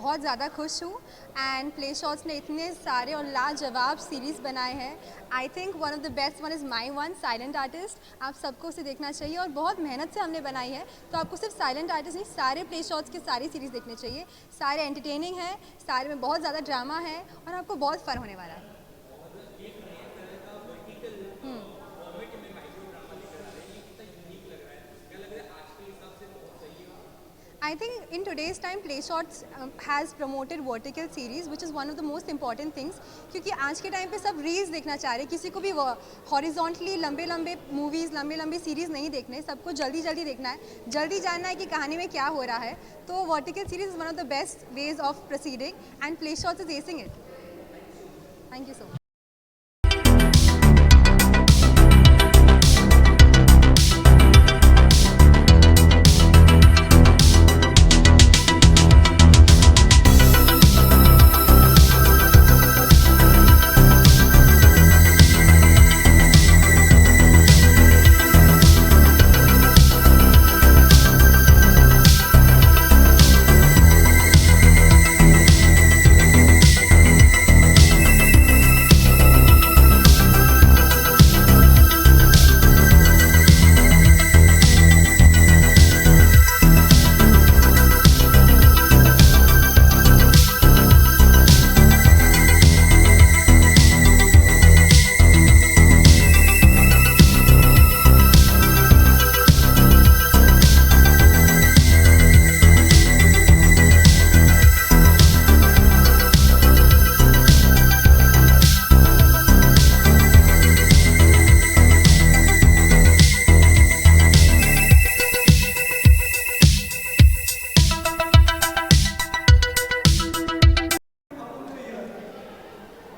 बहुत ज़्यादा खुश हूँ एंड प्ले शॉट्स ने इतने सारे और लाजवाब सीरीज़ बनाए हैं। I think one of the best one is my one silent artist. आप सबको उसे देखना चाहिए और बहुत मेहनत से हमने बनाई है, तो आपको सिर्फ साइलेंट आर्टिस्ट नहीं, सारे प्ले शॉट्स की सारी सीरीज़ देखनी चाहिए। सारे एंटरटेनिंग हैं, सारे में बहुत ज़्यादा ड्रामा है और आपको बहुत फ़न होने वाला है। I think in today's time, PlayShots has promoted vertical series, which is one of the most important things. क्योंकि आज के टाइम पे सब रील्स देखना चाह रहे हैं, किसी को भी हॉरिजॉन्टली लंबे लंबे मूवीज़, लंबे लंबे सीरीज़ नहीं देखने, सबको जल्दी जल्दी देखना है, जल्दी जानना है कि कहानी में क्या हो रहा है। तो vertical series is one of the best ways of proceeding and PlayShots is acing it. Thank you so much.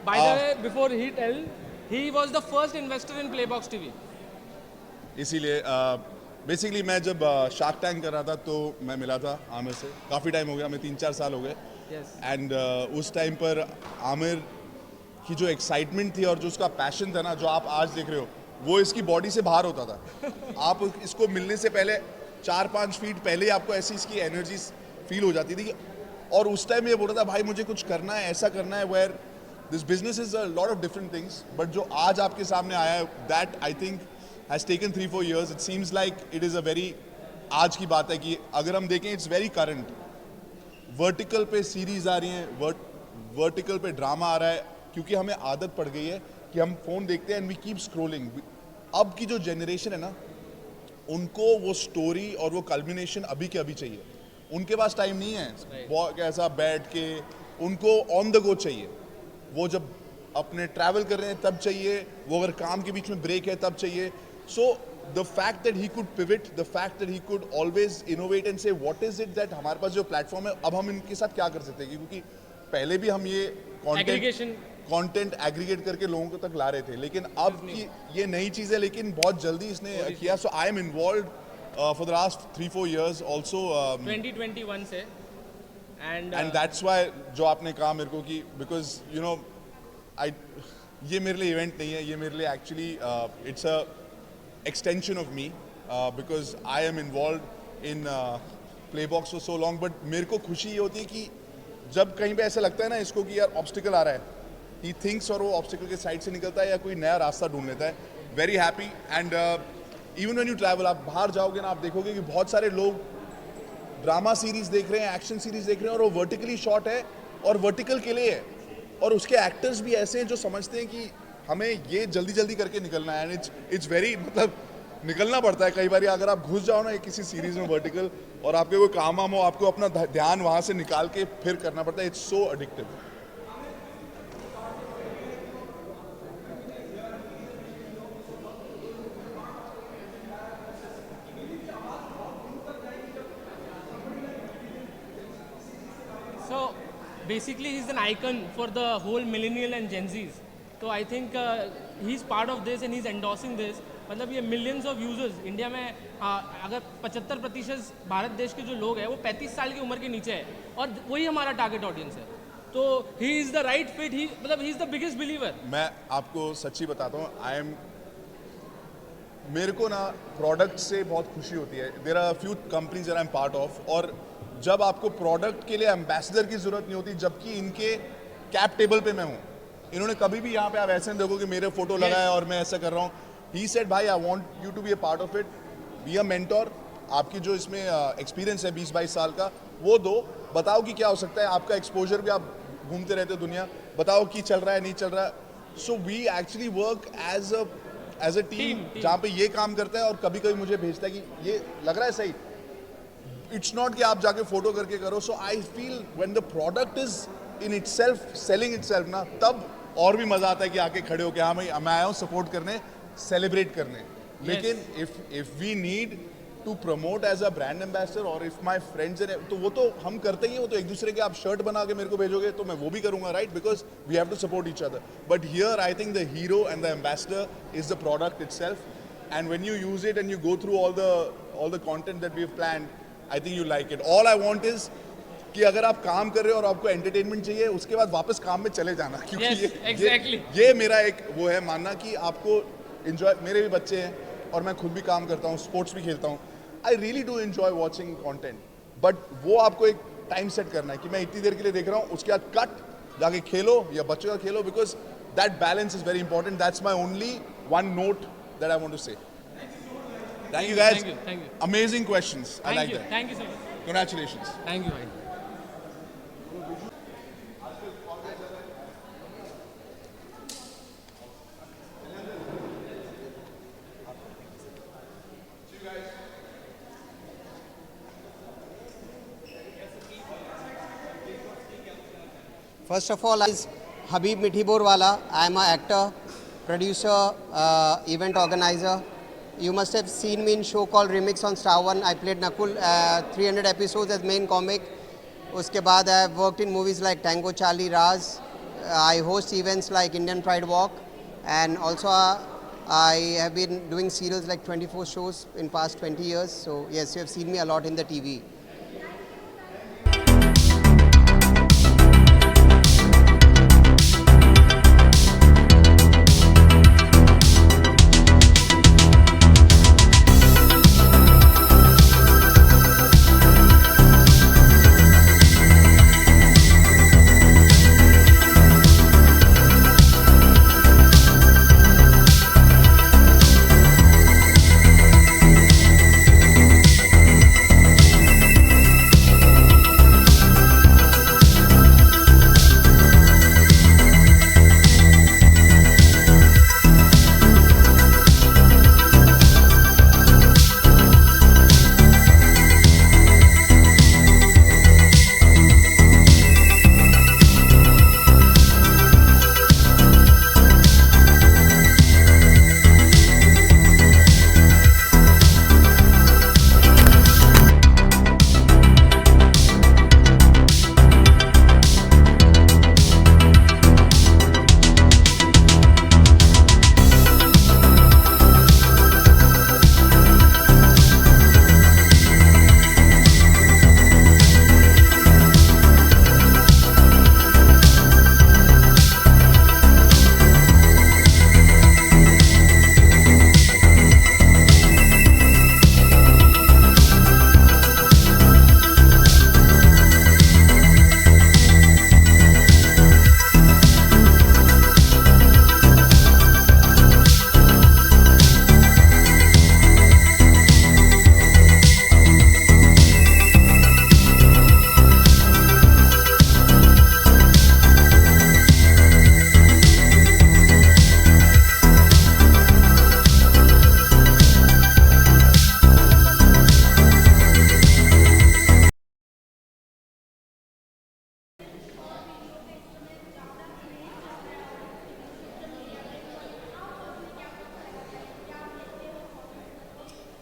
By the way, before he tell, he was the first investor in Playbox TV. इसीलिए basically मैं जब shark tank कर रहा था तो मैं मिला था आमिर से। काफ़ी टाइम हो गया, हमें 3-4 साल हो गए। Yes. एंड उस टाइम पर आमिर की जो एक्साइटमेंट थी और जो उसका पैशन था ना, जो आप आज देख रहे हो, वो इसकी बॉडी से बाहर होता था। आप इसको मिलने से पहले 4-5 फीट पहले ही आपको ऐसी इसकी एनर्जी फील हो जाती थी। और उस टाइम ये बोल रहा था, भाई मुझे कुछ करना है, ऐसा करना है, where this business is a lot of different things. But जो आज आपके सामने आया है, that I think has taken 3-4 years. It seems like it is a very आज की बात है कि अगर हम देखें, इट्स वेरी करंट। वर्टिकल पे सीरीज आ रही हैं, वर्टिकल पे ड्रामा आ रहा है, क्योंकि हमें आदत पड़ गई है कि हम फ़ोन देखते हैं एंड वी कीप स्क्रोलिंग। अब की जो जनरेशन है ना, उनको वो स्टोरी और वो कल्मिनेशन अभी के अभी चाहिए। उनके पास टाइम नहीं है ऐसा बैठ के, उनको ऑन द गो चाहिए। वो जब अपने ट्रैवल कर रहे हैं तब चाहिए, वो अगर काम के बीच में ब्रेक है तब चाहिए। So the fact that he could pivot, the fact that he could always innovate and से व्हाट इज इट दैट, हमारे पास जो प्लेटफॉर्म है, अब हम इनके साथ क्या कर सकते हैं, क्योंकि पहले भी हम ये कंटेंट एग्रीगेट करके लोगों को तक ला रहे थे, लेकिन अब की ये नई चीज़ है, लेकिन बहुत जल्दी इसने किया। So I am involve for the last 3-4 years also 2021 से एंड दैट्स वाई जो आपने कहा मेरे को कि बिकॉज यू नो ये मेरे लिए इवेंट नहीं है, ये मेरे लिए actually it's a extension of me, because I am involve in Playbox for so long. But मेरे को खुशी ये होती है कि जब कहीं पे ऐसा लगता है ना इसको कि यार ऑब्स्टिकल आ रहा है, ही थिंक्स और वो ऑब्स्टिकल के साइड से निकलता है या कोई नया रास्ता ढूंढ लेता है। Very happy. And even when you travel, आप बाहर जाओगे ना, आप देखोगे कि बहुत सारे लोग ड्रामा सीरीज देख रहे हैं, एक्शन सीरीज देख रहे हैं, और वो वर्टिकली शॉट है और वर्टिकल के लिए है, और उसके एक्टर्स भी ऐसे हैं जो समझते हैं कि हमें ये जल्दी जल्दी करके निकलना है। एंड इट्स वेरी, मतलब निकलना पड़ता है कई बार। अगर आप घुस जाओ ना किसी सीरीज में वर्टिकल, और आपके कोई काम वाम हो, आपको अपना ध्यान वहाँ से निकाल के फिर करना पड़ता है। It's so addictive. So basically he's an icon for the whole millennial and Gen Zs. So I think he's part of this and he's endorsing this. मतलब ये मिलियंस ऑफ यूजर्स इंडिया में, अगर 75% भारत देश के जो लोग हैं वो 35 साल की उम्र के नीचे है, और वही हमारा टारगेट ऑडियंस है। तो he is the right fit, he मतलब he is the biggest believer. मैं आपको सच्ची बताता हूँ, मेरे को ना प्रोडक्ट से बहुत खुशी होती है। There are few companies that I am part of, और जब आपको प्रोडक्ट के लिए एम्बेसडर की ज़रूरत नहीं होती, जबकि इनके कैप टेबल पे मैं हूँ। इन्होंने कभी भी यहाँ पे आप ऐसे नहीं देखो कि मेरे फोटो लगाया और मैं ऐसा कर रहा हूँ। ही सेड भाई I want you to be a part of it, be a mentor. आपकी जो इसमें एक्सपीरियंस है 20-22 साल का वो दो, बताओ कि क्या हो सकता है। आपका एक्सपोजर भी, आप घूमते रहते हो दुनिया, बताओ कि चल रहा है नहीं चल रहा है। So we actually work as a team जहाँ पे ये काम करता है और कभी कभी मुझे भेजता है कि ये लग रहा है सही। इट्स नॉट कि आप जाके फोटो करके करो। So I feel when the product is in itself selling itself ना, तब और भी मजा आता है कि आके खड़े हो के हाँ भाई मैं आया हूँ सपोर्ट करने, सेलिब्रेट करने। लेकिन if we need to promote as a brand ambassador और इफ माई फ्रेंड्स तो वो तो हम करते ही हैं। वो तो एक दूसरे के आप शर्ट बना के मेरे को भेजोगे तो मैं वो भी करूंगा, right, because we have to support each other. But here I think the hero and the ambassador is the product itself, and when you use it and you go through all the content that we have planned, I think you like it. All I want is कि अगर आप काम कर रहे हो और आपको entertainment चाहिए, उसके बाद वापस काम में चले जाना, क्योंकि yes, ये मेरा एक वो है मानना कि आपको इंजॉय। मेरे भी बच्चे हैं और मैं खुद भी काम करता हूँ, स्पोर्ट्स भी खेलता हूँ। I really do enjoy watching content, but वो आपको एक टाइम सेट करना है कि मैं इतनी देर के लिए देख रहा हूँ, उसके बाद कट, जाके खेलो या बच्चों का खेलो, because that balance is very important. That's my only one note that I want to say. Thank you guys. Thank you. Amazing questions. I like that. Thank you so much. Congratulations. Thank you भाई. First of all, is Habib Mithiborwala. I am an actor, producer, event organizer. You must have seen me in show called Remix on Star One. I played Nakul, 300 episodes as main comic. Uske baad I have worked in movies like Tango Charlie, Raz. I host events like Indian Pride Walk, and also I have been doing serials like 24 shows in past 20 years. So yes, you have seen me a lot in the TV.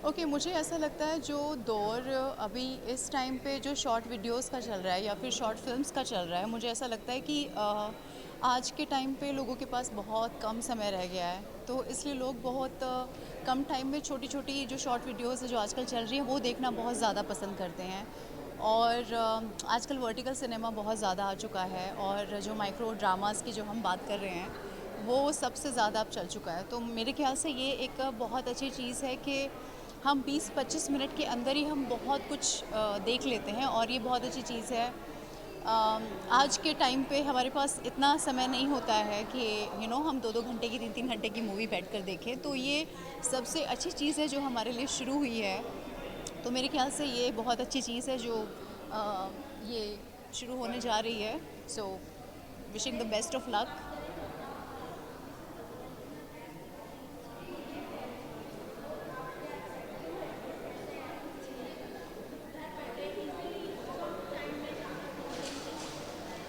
Okay मुझे ऐसा लगता है जो दौर अभी इस time पे जो शॉर्ट वीडियोस का चल रहा है या फिर शॉर्ट फिल्म्स का चल रहा है, मुझे ऐसा लगता है कि आज के टाइम पे लोगों के पास बहुत कम समय रह गया है, तो इसलिए लोग बहुत कम टाइम में छोटी छोटी जो शॉर्ट वीडियोस जो आजकल चल रही हैं वो देखना बहुत ज़्यादा पसंद करते हैं। और आजकल वर्टिकल सिनेमा बहुत ज़्यादा आ चुका है और जो माइक्रो ड्रामास की जो हम बात कर रहे हैं वो सबसे ज़्यादा अब चल चुका है। तो मेरे ख्याल से ये एक बहुत अच्छी चीज़ है कि हम 20-25 मिनट के अंदर ही हम बहुत कुछ देख लेते हैं और ये बहुत अच्छी चीज़ है। आज के टाइम पे हमारे पास इतना समय नहीं होता है कि हम 2-2 घंटे की 3-3 घंटे की मूवी बैठकर देखें, तो ये सबसे अच्छी चीज़ है जो हमारे लिए शुरू हुई है। तो मेरे ख्याल से ये बहुत अच्छी चीज़ है जो ये शुरू होने जा रही है। So wishing the best of luck.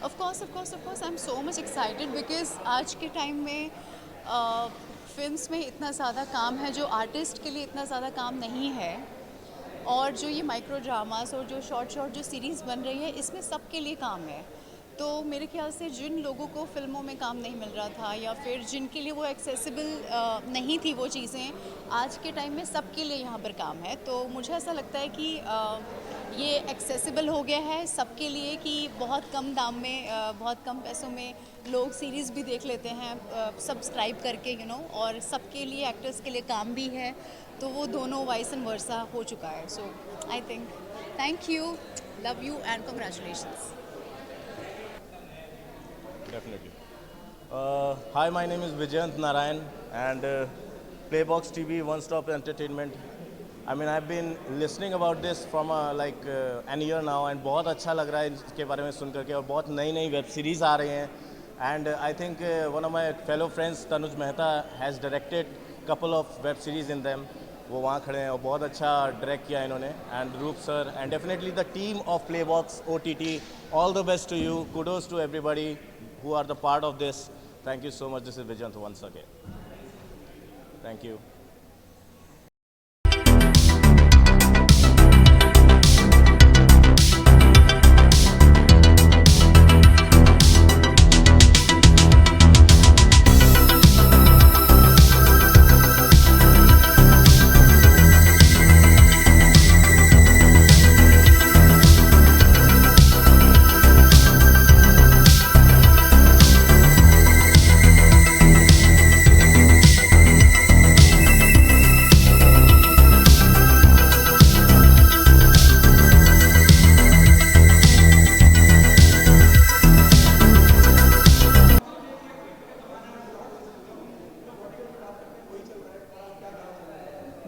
Of course, I'm so much excited because आज के टाइम में फिल्म्स में इतना ज़्यादा काम है जो आर्टिस्ट के लिए इतना ज़्यादा काम नहीं है, और जो ये माइक्रो ड्रामास और जो शॉर्ट जो सीरीज़ बन रही है इसमें सबके लिए काम है। तो मेरे ख्याल से जिन लोगों को फिल्मों में काम नहीं मिल रहा था या फिर जिनके लिए वो एक्सेसिबल नहीं थी वो चीज़ें, आज के टाइम में सबके लिए यहाँ पर काम है। तो मुझे ऐसा लगता है कि ये एक्सेसिबल हो गया है सबके लिए कि बहुत कम दाम में बहुत कम पैसों में लोग सीरीज़ भी देख लेते हैं सब्सक्राइब करके और सबके लिए एक्टर्स के लिए काम भी है, तो वो दोनों वाइस एंड वर्सा हो चुका है। So I think thank you, love you and congratulations. Definitely. Hi, my name is Vijayant Narayan and Playbox TV, One Stop Entertainment. I mean, I've been listening about this from an year now, and बहुत अच्छा लग रहा है इसके बारे में सुन करके, और बहुत नई नई वेब सीरीज़ आ रही हैं। And I think one of my fellow friends, Tanuj Mehta, has directed couple of web series in them. वो वहाँ खड़े हैं और बहुत अच्छा डायरेक्ट किया इन्होंने, and Roop sir and definitely the team of Playbox OTT, all the best to you, kudos to everybody who are the part of this. Thank you so much. This is Vijayant once again. Thank you.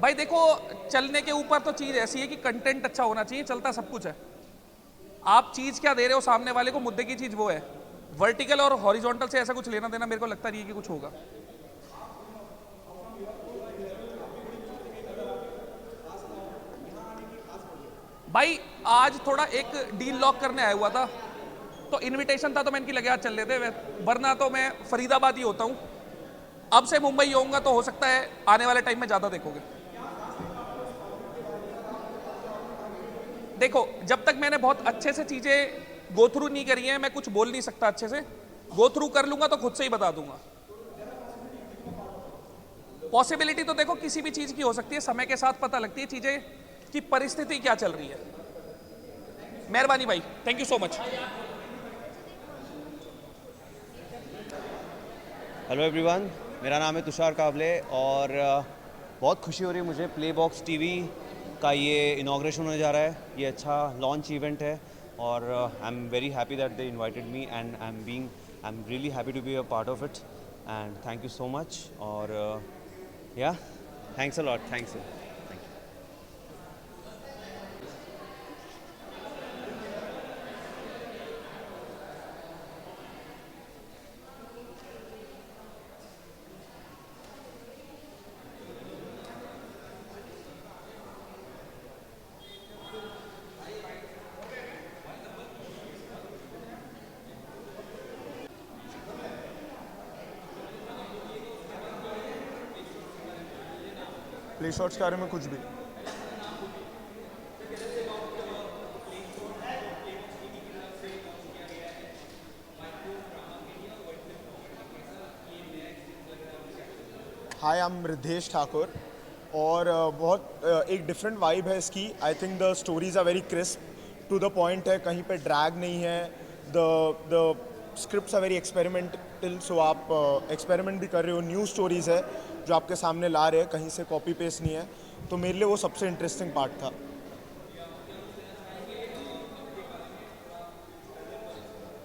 भाई देखो, चलने के ऊपर तो चीज़ ऐसी है कि content अच्छा होना चाहिए, चलता सब कुछ है। आप चीज़ क्या दे रहे हो सामने वाले को, मुद्दे की चीज़ वो है। वर्टिकल और हॉरिजॉन्टल से ऐसा कुछ लेना देना मेरे को लगता नहीं है कि कुछ होगा। भाई आज थोड़ा एक डील लॉक करने आया हुआ था, तो इनविटेशन था तो मैं इनकी लगे आज चल लेते, वरना तो मैं फरीदाबाद ही होता हूँ। अब से मुंबई होऊंगा तो हो सकता है आने वाले टाइम में ज़्यादा देखोगे। देखो, जब तक मैंने बहुत अच्छे से चीज़ें गो थ्रू नहीं करी हैं, मैं कुछ बोल नहीं सकता। अच्छे से गो थ्रू कर लूंगा तो खुद से ही बता दूंगा। पॉसिबिलिटी तो देखो किसी भी चीज़ की हो सकती है, समय के साथ पता लगती है चीज़ें की परिस्थिति क्या चल रही है। मेहरबानी भाई, thank you so much. Hello everyone, मेरा नाम है तुषार काबले और बहुत खुशी हो रही है मुझे। प्लेबॉक्स टीवी का ये इनॉग्रेशन होने जा रहा है। ये अच्छा लॉन्च इवेंट है और I am very happy that they invited me and I am really happy to be a part of it and thank you so much. और या thanks a lot, thanks. Play shots के बारे में कुछ भी। Hi, I am Riddhesh Thakur और बहुत एक डिफरेंट वाइब है इसकी। I think the stories are very crisp to the point है, कहीं पे ड्रैग नहीं है। The scripts are very experimental, सो आप एक्सपेरिमेंट भी कर रहे हो। न्यू स्टोरीज़ है जो आपके सामने ला रहे हैं, कहीं से कॉपी पेस्ट नहीं है। तो मेरे लिए वो सबसे इंटरेस्टिंग पार्ट था.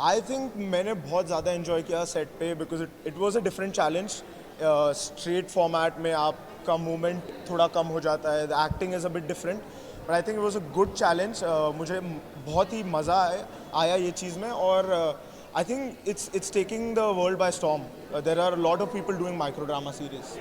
आई थिंक मैंने बहुत ज़्यादा इन्जॉय किया सेट पे because it was a different challenge. Straight format में आपका मूवमेंट थोड़ा कम हो जाता है, the acting is a bit different, but I think it was a good challenge. मुझे बहुत ही मज़ा आया ये चीज़ में, और I think it's taking the world by storm. There are a lot of people doing micro drama series.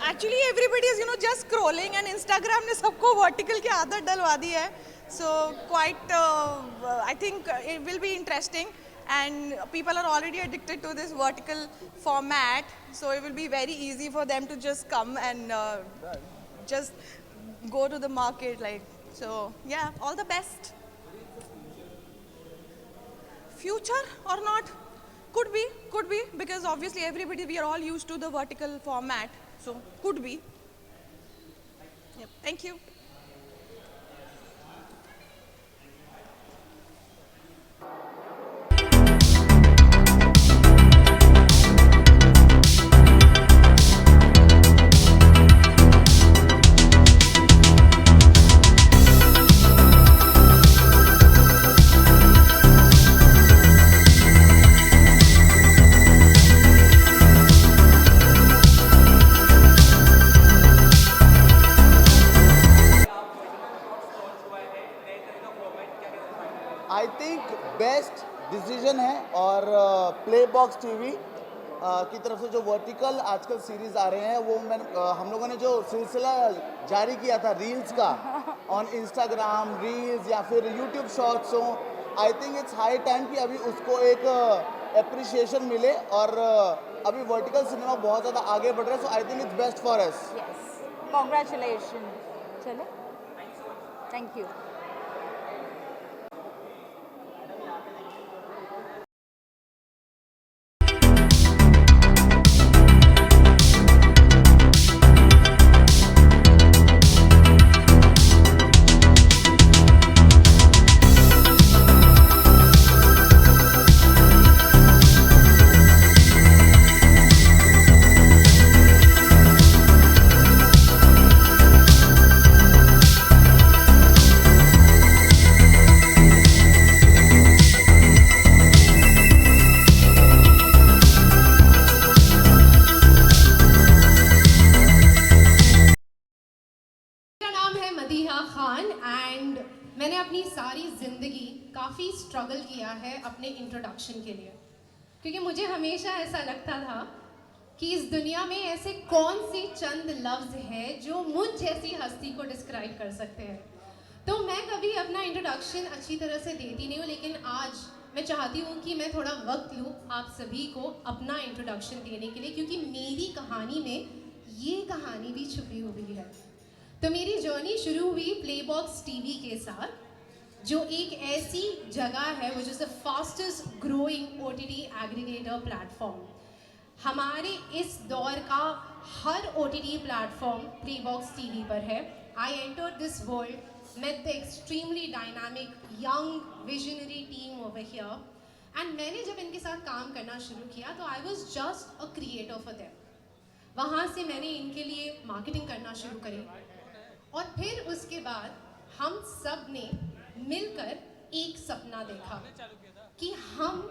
Actually, everybody is just scrolling, and Instagram ने सबको vertical की आदत डलवा दी है. So quite, I think it will be interesting, and people are already addicted to this vertical format. So it will be very easy for them to just come and just go to the market, like. So yeah, all the best. Future or not? Could be, because obviously everybody, we are all used to the vertical format. So, could be. Yep. Thank you. I think best decision है, और play box TV की तरफ से जो vertical आजकल series आ रहे हैं, वो हम लोगों ने जो सिलसिला जारी किया था रील्स का ऑन इंस्टाग्राम रील्स या फिर यूट्यूब शॉर्ट्स हो, आई थिंक इट्स हाई टाइम कि अभी उसको एक एप्रिसिएशन मिले, और अभी वर्टिकल सिनेमा बहुत ज़्यादा आगे बढ़ रहा है. So I think it's best for us. Yes, congratulation. चलो, थैंक यू. स्ट्रगल किया है अपने इंट्रोडक्शन के लिए, क्योंकि मुझे हमेशा ऐसा लगता था कि इस दुनिया में ऐसे कौन से चंद लफ्ज़ हैं जो मुझ जैसी हस्ती को डिस्क्राइब कर सकते हैं। तो मैं कभी अपना इंट्रोडक्शन अच्छी तरह से देती नहीं हूँ, लेकिन आज मैं चाहती हूँ कि मैं थोड़ा वक्त लूँ आप सभी को अपना इंट्रोडक्शन देने के लिए, क्योंकि मेरी कहानी में ये कहानी भी छुपी हुई है। तो मेरी जर्नी शुरू हुई प्लेबॉक्स टीवी के साथ, जो एक ऐसी जगह है which is the fastest growing OTT aggregator platform. हमारे इस दौर का हर OTT प्लेटफॉर्म प्लेबॉक्स टीवी पर है। I entered this world met the extremely dynamic young visionary team over here, and मैंने जब इनके साथ काम करना शुरू किया तो I was just a creator for them। वहाँ से मैंने इनके लिए मार्केटिंग करना शुरू करी, और फिर उसके बाद हम सब ने मिलकर एक सपना देखा कि हम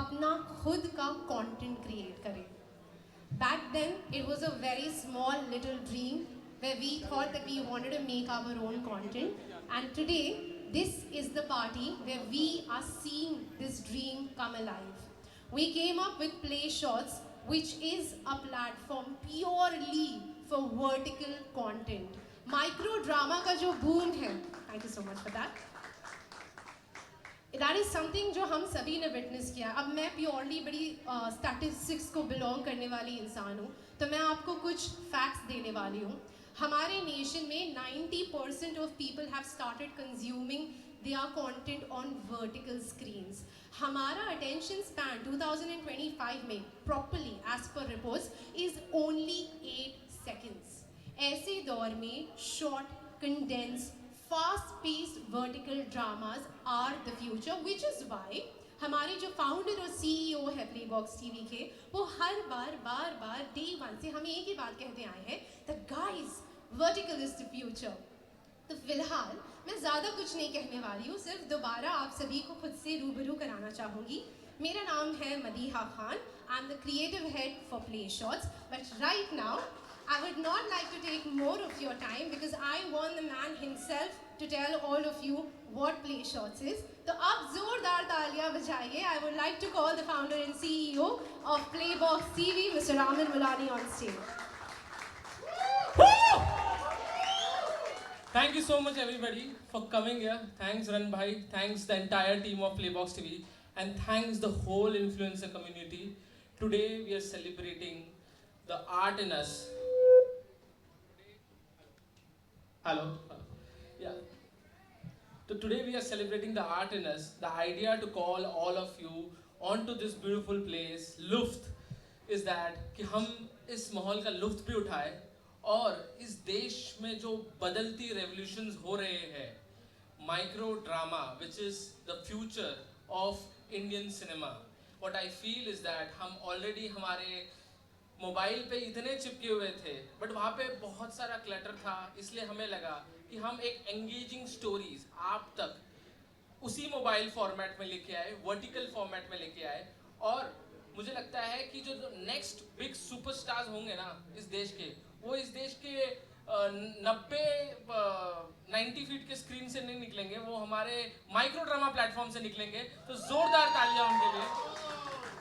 अपना खुद का कंटेंट क्रिएट करें। Back then it was a very small little dream where we thought that we wanted to make our own content, and today this is the party where we are seeing this dream come alive. We came up with Play Shots, which is a platform purely for vertical content. Micro drama का जो boom है, thank you so much for that. That is something जो हम सभी ने witness किया। अब मैं purely बड़ी statistics को belong करने वाली इंसान हूँ, तो मैं आपको कुछ facts देने वाली हूँ। हमारे नेशन में 90% of people have started consuming their content on vertical screens. हमारा attention span 2025 में properly as per reports is only 8 seconds. ऐसे दौर में short, condensed, fast-paced vertical dramas are the future, which is why हमारे जो founder और CEO है प्लेबॉक्स TV के, वो हर बार डे 1 से हमें एक ही बात कहते आए हैं, the guys vertical is the future. तो फिलहाल मैं ज़्यादा कुछ नहीं कहने वाली हूँ, सिर्फ दोबारा आप सभी को खुद से रूबरू कराना चाहूँगी। मेरा नाम है Madiha Khan, I am the creative head for play shots, but right now I would not like to take more of your time because I want the man himself to tell all of you what Play Shots is. तो आप जोरदार तालियां बजाइए। I would like to call the founder and CEO of Playbox TV, Mr. Raman Mulani, on stage. Thank you so much everybody for coming here. Thanks Ran Bhai, thanks the entire team of Playbox TV, and thanks the whole influencer community. Today we are celebrating the art in us. Hello. Yeah. So today we are celebrating the art in us. The idea to call all of you onto this beautiful place, Luft, is that कि हम इस माहौल का लुफ्त भी उठाएं, और इस देश में जो बदलती रेवोल्यूशंस हो रहे हैं, micro drama, which is the future of Indian cinema. What I feel is that हम already हमारे मोबाइल पे इतने चिपके हुए थे, बट वहाँ पे बहुत सारा क्लटर था, इसलिए हमें लगा कि हम एक एंगेजिंग स्टोरीज आप तक उसी मोबाइल फॉर्मेट में लेके आए, वर्टिकल फॉर्मेट में लेके आए। और मुझे लगता है कि जो नेक्स्ट बिग सुपरस्टार्स होंगे ना इस देश के, वो इस देश के 90 फीट के स्क्रीन से नहीं निकलेंगे, वो हमारे माइक्रो ड्रामा प्लेटफॉर्म से निकलेंगे। तो जोरदार तालियां उनके लिए।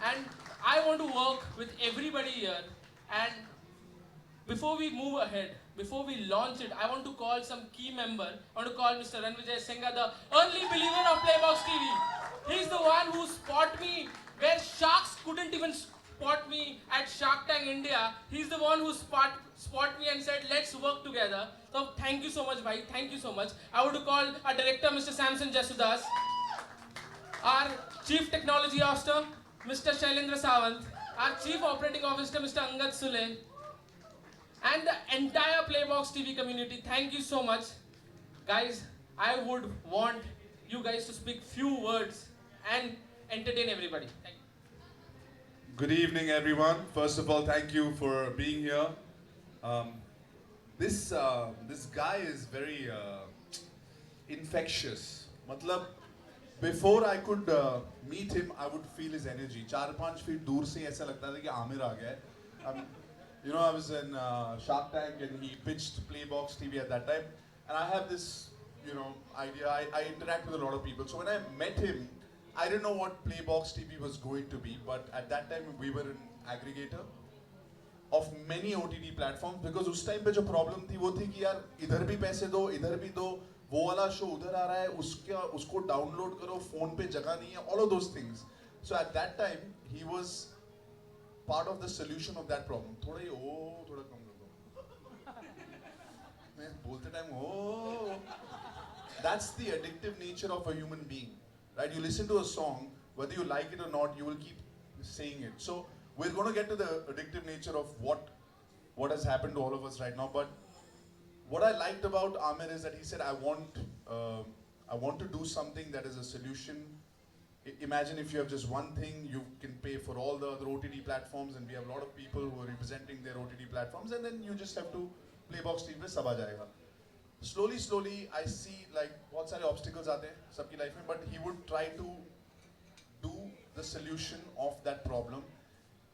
And I want to work with everybody here, and before we move ahead, before we launch it, I want to call some key member. I want to call Mr. Ranvijay Singha, the early believer of Playbox TV. He's the one who spot me where sharks couldn't even spot me at Shark Tank India. He's the one who spot me and said, let's work together. So thank you so much, bhai. Thank you so much. I want to call our director, Mr. Samson Jasudas, our chief technology officer, Mr. Shailendra Sawant, our Chief Operating Officer, Mr. Angad Sule, and the entire Playbox TV community. Thank you so much. Guys, I would want you guys to speak few words and entertain everybody. Thank you. Good evening, everyone. First of all, thank you for being here. This guy is very infectious. Matlab, before I could meet him, I would feel his energy. 4-5 feet दूर से ऐसा लगता था कि आमिर आ गया है. You know, I was in Shark Tank and he pitched Playbox TV at that time, and I have this, you know, idea. I interact with a lot of people. So when I met him, I didn't know what Playbox TV was going to be, but at that time we were an aggregator of many OTT platforms because उस time पे जो problem थी वो थी कि यार इधर भी पैसे दो इधर भी दो वो वाला शो उधर आ रहा है उसको डाउनलोड करो फोन पे जगह नहीं है all of those things. So at that time he was part of the solution of that problem. थोड़ा ही थोड़ा कम कर दो मैं बोलते time That's the addictive nature of a human being, right? You listen to a song, whether you like it or not, you will keep saying it. So we're going to get to the addictive nature of what has happened to all of us right now. But what I liked about Amir is that he said, I want to do something that is a solution. Imagine if you have just one thing, you can pay for all the other OTT platforms, and we have a lot of people who are representing their OTT platforms, and then you just have to Playbox TV पे सब आ जाएगा. Slowly, I see like बहुत सारे obstacles आते हैं सबकी life में, but he would try to do the solution of that problem.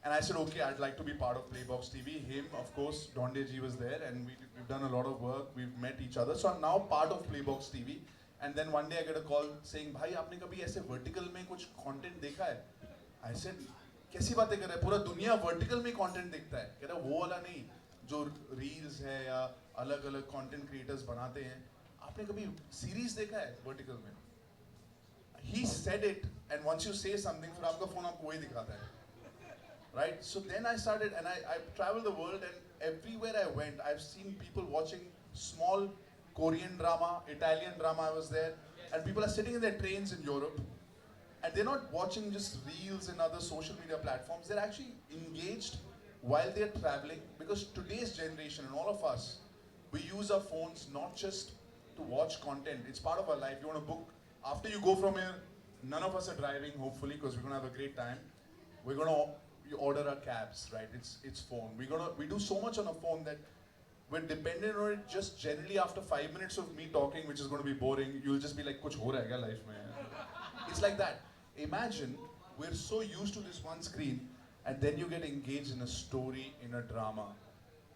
And I said, okay, I'd like to be part of Playbox TV. Him, of course, Donde Ji was there, and we've done a lot of work. We've met each other, so I'm now part of Playbox TV. And then one day I get a call saying, भाई आपने कभी ऐसे vertical में कुछ content देखा है? I said, कैसी बातें कर रहे हैं? पूरा दुनिया vertical में content देखता है. कह रहा वो वाला नहीं, जो reels है या अलग-अलग content creators बनाते हैं. आपने कभी series देखा है vertical में? He said it, and once you say something, फिर आपका phone आपको वही दिखाता है. Right? So then I started, and I traveled the world, and everywhere I went, I've seen people watching small Korean drama, Italian drama. I was there, and people are sitting in their trains in Europe, and they're not watching just reels and other social media platforms. They're actually engaged while they're traveling, because today's generation and all of us, we use our phones not just to watch content. It's part of our life. You want to book, after you go from here, none of us are driving, hopefully, because we're going to have a great time. We're going to order our cabs, right? It's phone. We do so much on a phone that we're dependent on it. Just generally after 5 minutes of me talking, which is going to be boring, you'll just be like, "Kuch ho raha hai kya life mein?" It's like that. Imagine we're so used to this one screen, and then you get engaged in a story, in a drama,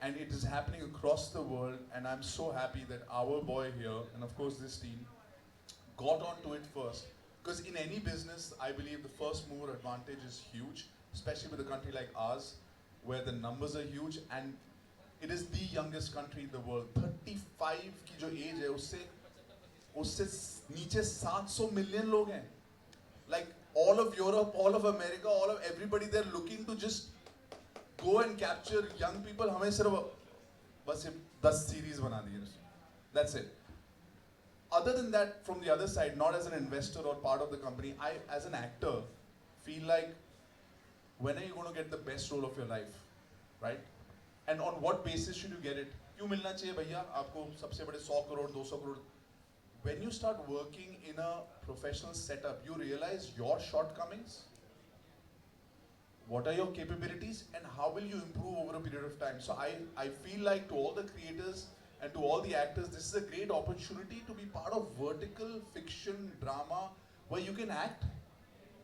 and it is happening across the world. And I'm so happy that our boy here, and of course this team, got onto it first. Because in any business, I believe the first mover advantage is huge, especially with a country like ours, where the numbers are huge, and it is the youngest country in the world. 35 की जो age है, उससे नीचे 700 million लोग हैं. Like all of Europe, all of America, all of everybody, they're looking to just go and capture young people. हमें सिर्फ बस 10 series बना दिए. That's it. Other than that, from the other side, not as an investor or part of the company, I, as an actor, feel like, when are you going to get the best role of your life, right? And on what basis should you get it? क्यों मिलना चाहिए भैया आपको सबसे बड़े 100 crore, 200 crore? When you start working in a professional setup, you realize your shortcomings. What are your capabilities, and how will you improve over a period of time? So I feel like to all the creators and to all the actors, this is a great opportunity to be part of vertical fiction drama where you can act,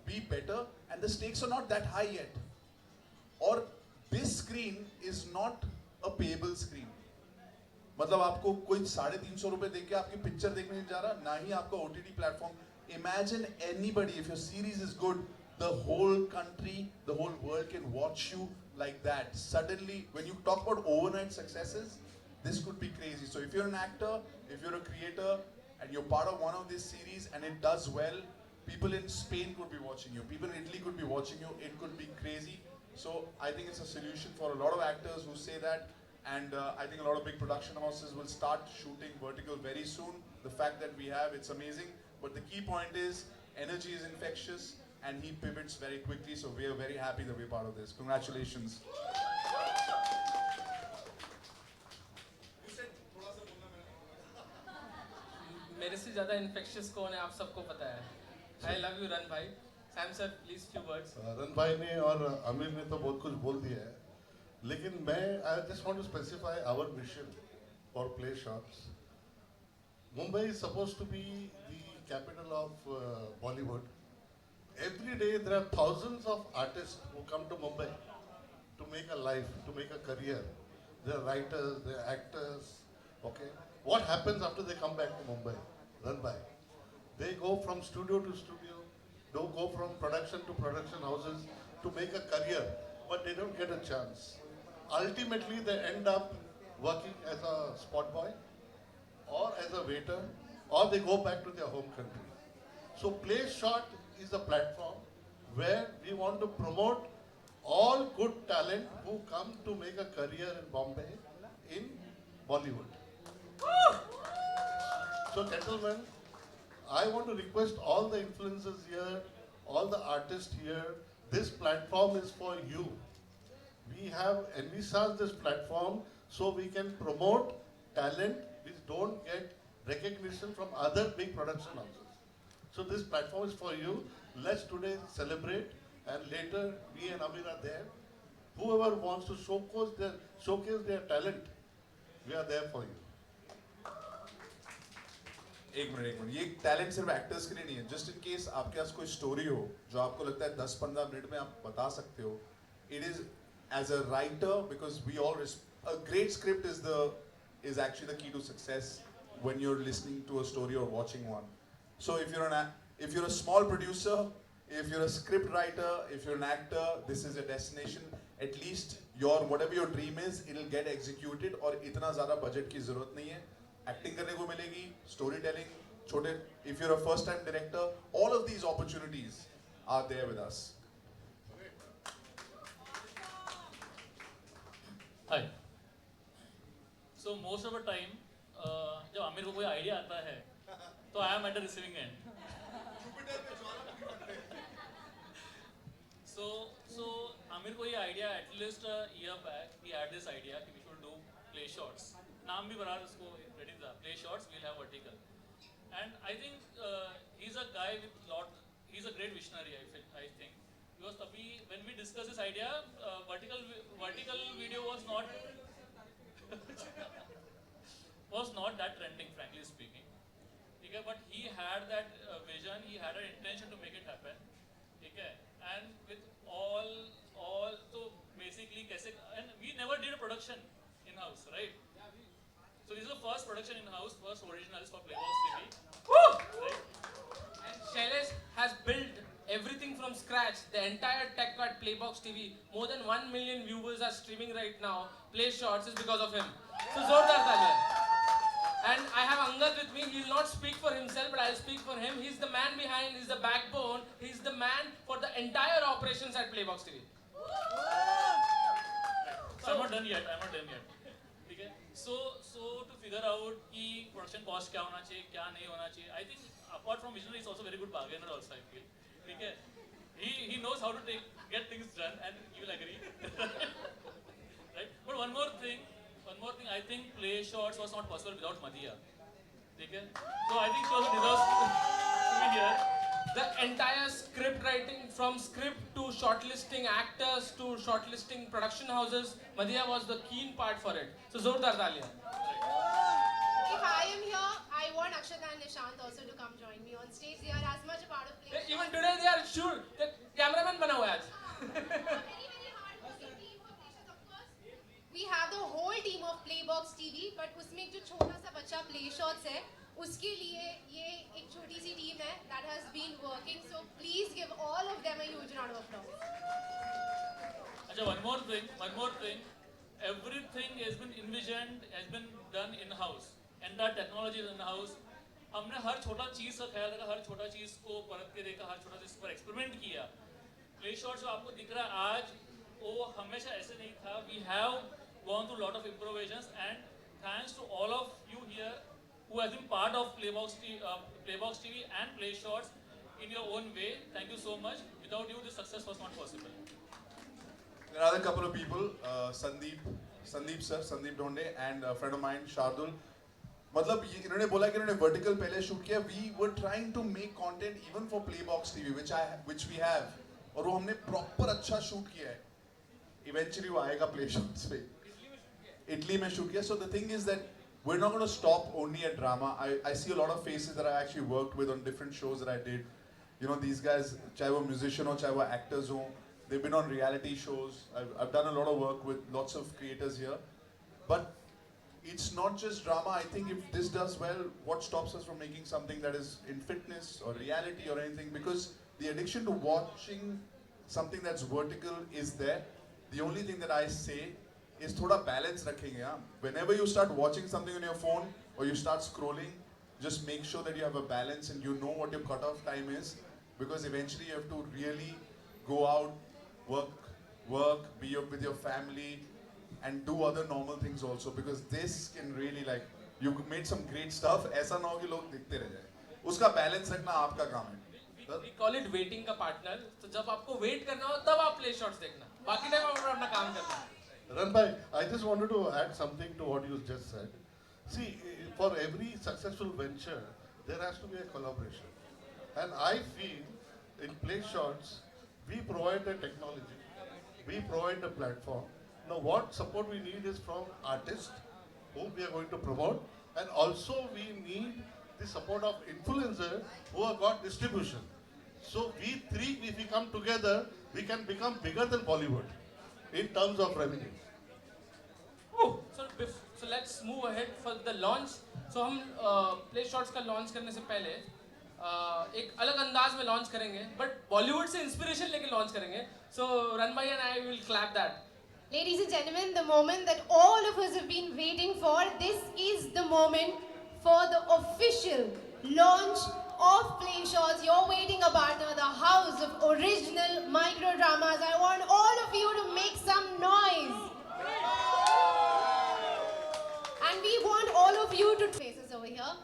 be better, and the stakes are not that high yet. Or this screen is not a payable screen. मतलब आपको कोई 350 रुपए देके आपकी picture देखने नहीं जा रहा, ना ही आपका OTT platform. Imagine anybody, if your series is good, the whole country, the whole world can watch you like that. Suddenly, when you talk about overnight successes, this could be crazy. So if you're an actor, if you're a creator, and you're part of one of these series and it does well, people in Spain could be watching you, people in Italy could be watching you, it could be crazy. So I think it's a solution for a lot of actors who say that, and I think a lot of big production houses will start shooting vertical very soon. The fact that we have, it's amazing. But the key point is, energy is infectious, and he pivots very quickly, so we are very happy that we're part of this. Congratulations. मेरे से ज़्यादा infectious कौन है आप सबको पता है. I love you run भाई. Sam sir, please few words. Run भाई ने और अमीर ने तो बहुत कुछ बोल दिया है, लेकिन मैं I just want to specify our mission for Play Shots. Mumbai is supposed to be the capital of Bollywood. Every day there are thousands of artists who come to Mumbai to make a life, to make a career. They are writers, they are actors. Okay, what happens after they come back to Mumbai? Run by. They go from studio to studio. don't go from production to production houses to make a career, but they don't get a chance. Ultimately, they end up working as a spot boy or as a waiter, or they go back to their home country. So Play Short is a platform where we want to promote all good talent who come to make a career in Bombay, in Bollywood. So gentlemen, I want to request all the influencers here, all the artists here, this platform is for you. We have envisaged this platform so we can promote talent which don't get recognition from other big production houses. So this platform is for you. Let's today celebrate, and later me and Amir are there. Whoever wants to showcase their talent, we are there for you. एक minute ये talent सिर्फ actors के लिए नहीं है. Just in case आपके पास कोई story हो जो आपको लगता है 10-15 मिनट में आप बता सकते हो. It is as a writer because we all a great script is actually the key to success when you're listening to a story or watching one. So if you're a small producer, if you're a script writer, if you're an actor, this is a destination. At least whatever your dream is, it'll get executed. और इतना ज़्यादा budget की ज़रूरत नहीं है. Acting करने को मिलेगी, storytelling, छोटे. If you're a first-time director, all of these opportunities are there with us. Hi. So most of the time, जब आमिर को कोई आइडिया आता है, तो I am at the receiving end. So Aamir को ये idea at least a year back, he had this idea कि we should do play shorts. नाम भी बराबर उसको ready था. Play shorts, we'll have vertical. And I think he's a guy with he's a great visionary. I think because तभी when we discussed this idea, vertical video was not that trending, frankly speaking. Okay, but he had that vision, he had an intention to make it happen. Okay, and with all so basically and we never did a production in house, right? So this is the first production in house, first originals for Playbox TV. Right? And Shailesh has built everything from scratch, the entire tech at Playbox TV. More than 1 million viewers are streaming right now. Play Shorts is because of him. So zordar taaliyan. And I have Angad with me. He will not speak for himself, but I'll speak for him. He's the man behind, he's the backbone, he's the man for the entire operations at Playbox TV. So I'm not done yet. Okay? So to figure out कि production cost क्या होना चाहिए, क्या नहीं होना चाहिए, I think apart from visionary, he's also a very good bargainer also, I feel. Okay? He knows how to get things done, and you will agree. Right? But one more thing, I think Play Shorts was not possible without Madhya. Okay? So I think she also deserves to be here. The entire script writing, from script to shortlisting actors to shortlisting production houses, Madhya was the keen part for it. So zordar taaliyan. If I am here, I want Akshata and Nishant also to come join me on stage. They are as much a part of Play Shorts. Even today they are sure. The cameraman bana hua hai aaj. We have the whole team of Playbox TV, but उसमें एक जो छोटा सा बच्चा Play Shorts है, उसके लिए ये एक छोटी सी team है that has been working. So please give all of them a huge round of applause. अच्छा, one more thing. Everything has been envisioned, has been done in house. Entire technology is in house. हमने हर छोटा चीज का ख्याल रखा, हर छोटा चीज को परख के देखा, हर छोटा चीज पर एक्सपेरिमेंट किया. Play Shorts जो आपको दिख रहा है आज, वो हमेशा ऐसे नहीं था. We have gone through a lot of improvisations, and thanks to all of you here who have been part of Playbox TV and Play Shorts in your own way. Thank you so much. Without you, this success was not possible. There are a couple of people, Sandeep Dhonde, and a friend of mine, Shardul. मतलब इन्होंने बोला कि इन्होंने vertical पहले shoot किया. We were trying to make content even for Playbox TV, which we have, और वो हमने proper अच्छा shoot किया है. Eventually वो आएगा Play Shorts पे. Italy में shoot किया. So the thing is that we're not going to stop only at drama. I see a lot of faces that I actually worked with on different shows that I did. You know, these guys, चाहे वो musician हो, चाहे वो actors हो, they've been on reality shows. I've done a lot of work with lots of creators here. But it's not just drama. I think if this does well, what stops us from making something that is in fitness or reality or anything? Because the addiction to watching something that's vertical is there. The only thing that I say is thoda balance rakhenge. Yeah? Whenever you start watching something on your phone or you start scrolling, just make sure that you have a balance and you know what your cutoff time is, because eventually you have to really go out, work, be with your family, and do other normal things also, because this can really, like, you made some great stuff. ऐसा ना हो कि लोग देखते रह जाए. उसका balance रखना आपका काम है. We call it waiting का partner. तो जब आपको wait करना हो तब आप play shots देखना. बाकी टाइम आप अपना काम करना. Ranbhai, I just wanted to add something to what you just said. See, for every successful venture, there has to be a collaboration. And I feel in Play Shots, we provide the technology, we provide the platform. Now what support we need is from artists whom we are going to promote, and also we need the support of influencers who have got distribution. So we three, if we come together, we can become bigger than Bollywood in terms of revenue. Oh, so let's move ahead for the launch. So हम Play Shots का launch करने से पहले एक अलग अंदाज में launch करेंगे, but Bollywood से inspiration लेके launch करेंगे. So Ranbhai and I will clap that. Ladies and gentlemen, the moment that all of us have been waiting for, this is the moment for the official launch of Play Shots. You're waiting about the house of original micro dramas. I want all of you to make some noise. And we want all of you to faces over here.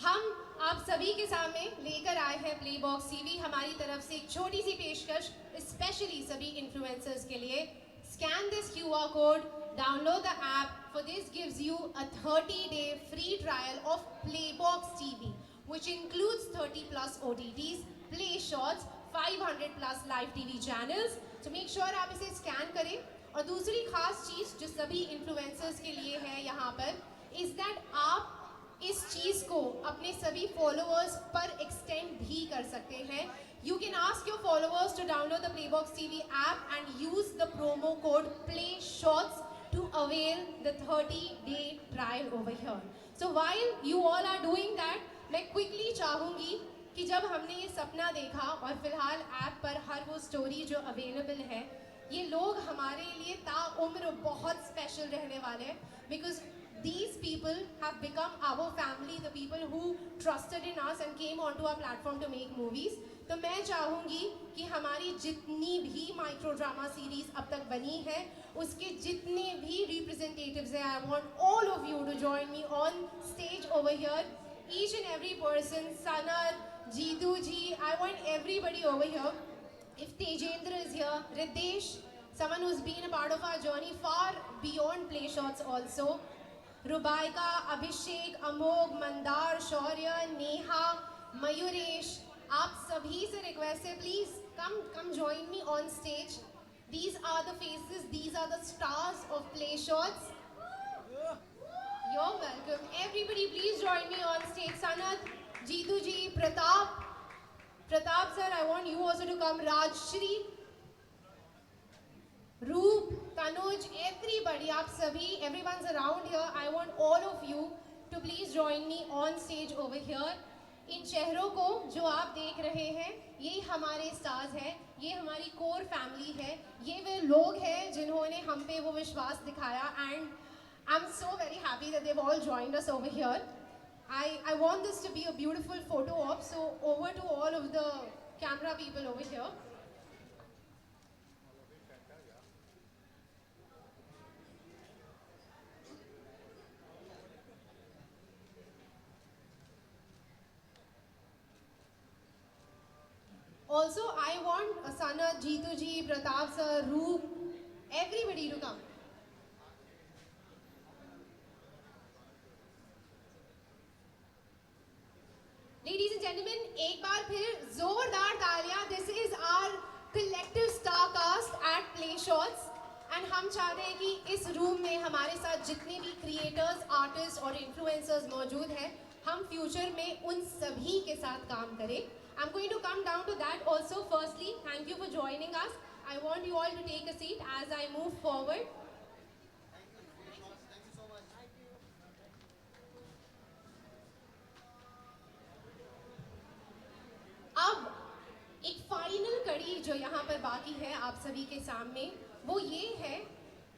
हम आप सभी के सामने लेकर आए हैं Playbox TV. हमारी तरफ से एक छोटी सी पेशकश, especially सभी influencers के लिए. Scan this QR code, download the app. For this gives you a 30-day free trial of Playbox TV, which includes 30 plus OTTs, Play Shots, 500 plus live TV channels. So make sure आप इसे scan करें. और दूसरी खास चीज़ जो सभी influencers के लिए है यहाँ पर, is that आप इस चीज़ को अपने सभी फॉलोअर्स पर एक्सटेंड भी कर सकते हैं. You can ask your followers to download the Playbox TV app and use the promo code PLAYSHOTS to avail the 30-day trial over here. So while you all are doing that, मैं quickly चाहूँगी कि जब हमने ये सपना देखा और फिलहाल ऐप पर हर वो स्टोरी जो अवेलेबल है, ये लोग हमारे लिए ताउम्र बहुत स्पेशल रहने वाले हैं, because these people have become our family, the people who trusted in us and came onto our platform to make movies. तो मैं चाहूँगी कि हमारी जितनी भी माइक्रो ड्रामा सीरीज अब तक बनी है, उसके जितने भी representatives हैं, I want all of you to join me on stage over here. Each and every person, Sanad, Jeetu ji, I want everybody over here. If Tejendra is here, Ridesh, someone who's been a part of our journey far beyond Play Shots also. Rubaika, Abhishek, Amog, Mandar, Shaurya, Neha, Mayuresh, आप सभी से request है, please come join me on stage. These are the faces, these are the stars of Play Shots. You're welcome. Everybody please join me on stage. Sanat, Jeetu ji, Pratap sir, I want you also to come. Rajshri, Roop, Tanuj, everybody, aap sabhi, everyone's around here. I want all of you to please join me on stage over here. इन चेहरों को जो आप देख रहे हैं, ये हमारे stars हैं, ये हमारी कोर फैमिली है, ये वे लोग हैं जिन्होंने हम पे वो विश्वास दिखाया. And I'm so very happy that they've all joined us over here. I want this to be a beautiful photo op, so over to all of the camera people over here. Also, I want Sanat, Jeetu ji, Pratap sir, Roop, everybody to come. Ladies and gentlemen, एक बार फिर जोरदार तालियां. This is our collective star cast at Play Shots, and हम चाहते हैं कि इस room में हमारे साथ जितने भी creators, artists और influencers मौजूद हैं, हम future में उन सभी के साथ काम करें. I'm going to come down to that also. Firstly, thank you for joining us. I want you all to take a seat as I move forward. अब एक जो यहाँ पर बाकी है आप सभी के सामने वो ये है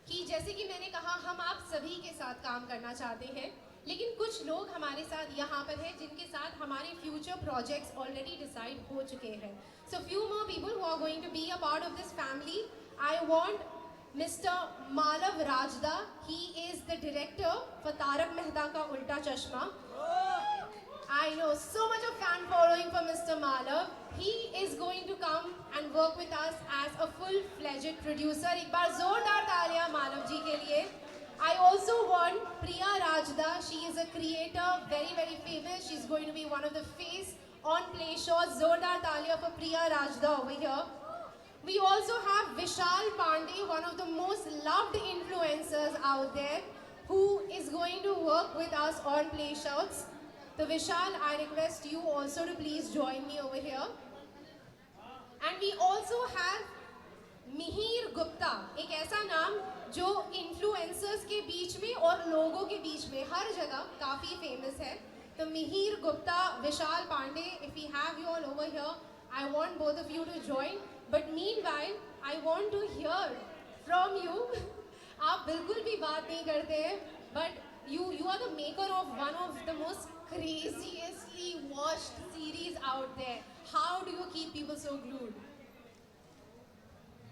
कि जैसे कि मैंने कहा हम आप सभी के साथ काम करना चाहते हैं, लेकिन कुछ लोग हमारे साथ यहाँ पर हैं जिनके साथ हमारे फ्यूचर प्रोजेक्ट्स ऑलरेडी डिसाइड हो चुके हैं. So few more people who are going to be a part of this family. I want Mr. Malav Rajda. He is the director for Tarak Mehta Ka Ulta Chashma. I know so much of fan following for Mr. Malav. He is going to come and work with us as a full-fledged producer. एक बार जोरदार तालियां मालव जी के लिए. I also want Priya Rajda. She is a creator, very famous. She's going to be one of the face on Play Shows. जोरदार तालियां for Priya Rajda over here. We also have Vishal Pandey, one of the most loved influencers out there, who is going to work with us on Play Shows. So Vishal, I request you also to please join me over here. And we also have Mihir Gupta, एक ऐसा नाम जो influencers के बीच में और लोगों के बीच में हर जगह काफ़ी फेमस है. तो मिहिर गुप्ता, विशाल Pandey, if we have you all over here, I want both of you to join. But meanwhile, I want to hear from you. आप बिल्कुल भी बात नहीं करते हैं, but you are the maker of one of the most craziously watched series out there. How do you keep people so glued?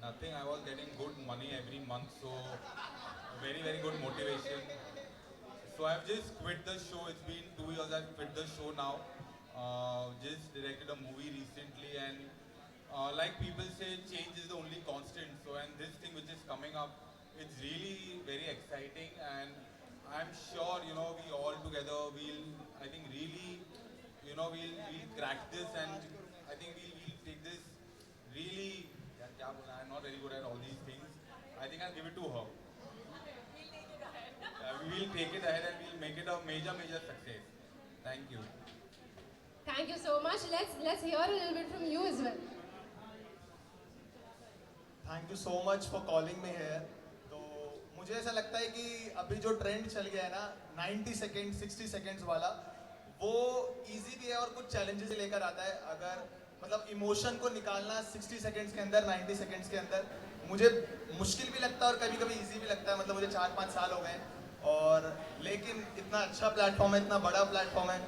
Nothing. I was getting good money every month, so very good motivation. So I've just quit the show. It's been 2 years I've quit the show now. Just directed a movie recently, and like people say, change is the only constant. So and this thing which is coming up, it's really very exciting, and I'm sure we all together will, I think really, we'll crack this, and I think we'll take this really. I'm not very good at all these things. I think I'll give it to her. We will take it ahead and we'll make it a major success. Thank you. Thank you so much. Let's hear a little bit from you as well. Thank you so much for calling me here. तो मुझे ऐसा लगता है कि अभी जो trend चल गया है ना 90 सेकेंड 60 सेकेंड्स वाला, वो इजी भी है और कुछ चैलेंजेस लेकर आता है. अगर मतलब इमोशन को निकालना 60 सेकेंड्स के अंदर, 90 सेकेंड्स के अंदर, मुझे मुश्किल भी लगता है और कभी कभी इजी भी लगता है. मतलब मुझे 4-5 साल हो गए और लेकिन इतना अच्छा प्लेटफॉर्म है, इतना बड़ा प्लेटफॉर्म है,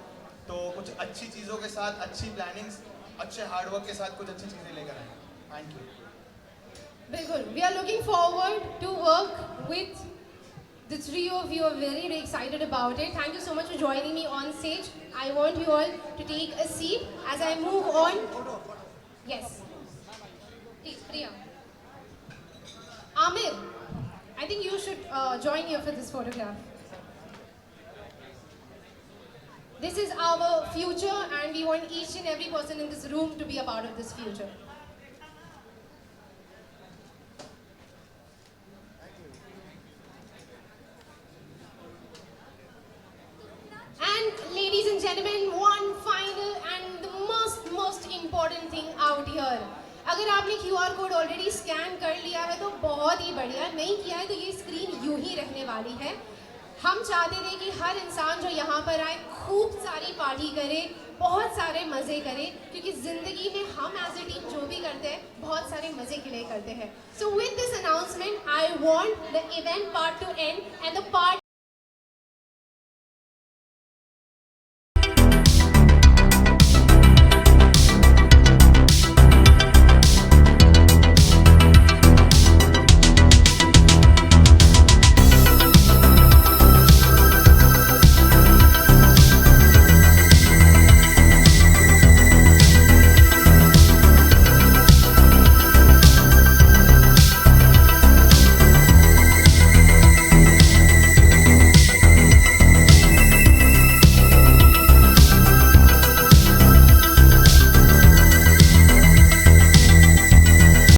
तो कुछ अच्छी चीज़ों के साथ, अच्छी प्लानिंग्स, अच्छे हार्डवर्क के साथ कुछ अच्छी चीज़ें लेकर आए. Thank you. बिल्कुल. We are looking forward to work with the three of you. Are very excited about it. Thank you so much for joining me on stage. I want you all to take a seat as I move on. Yes. Please, Priya. Amir, I think you should join here for this photograph. This is our future, and we want each and every person in this room to be a part of this future. And ladies and gentlemen, one final and the most important thing out here. अगर आपने QR code already scan कर लिया है तो बहुत ही बढ़िया, नहीं किया है तो ये स्क्रीन यूं ही रहने वाली है. हम चाहते थे कि हर इंसान जो यहाँ पर आए खूब सारी पार्टी करे, बहुत सारे मज़े करे, क्योंकि ज़िंदगी में हम एज ए टीम जो भी करते हैं बहुत सारे मज़े के लिए करते हैं. So with this announcement, I want the event part to end and the part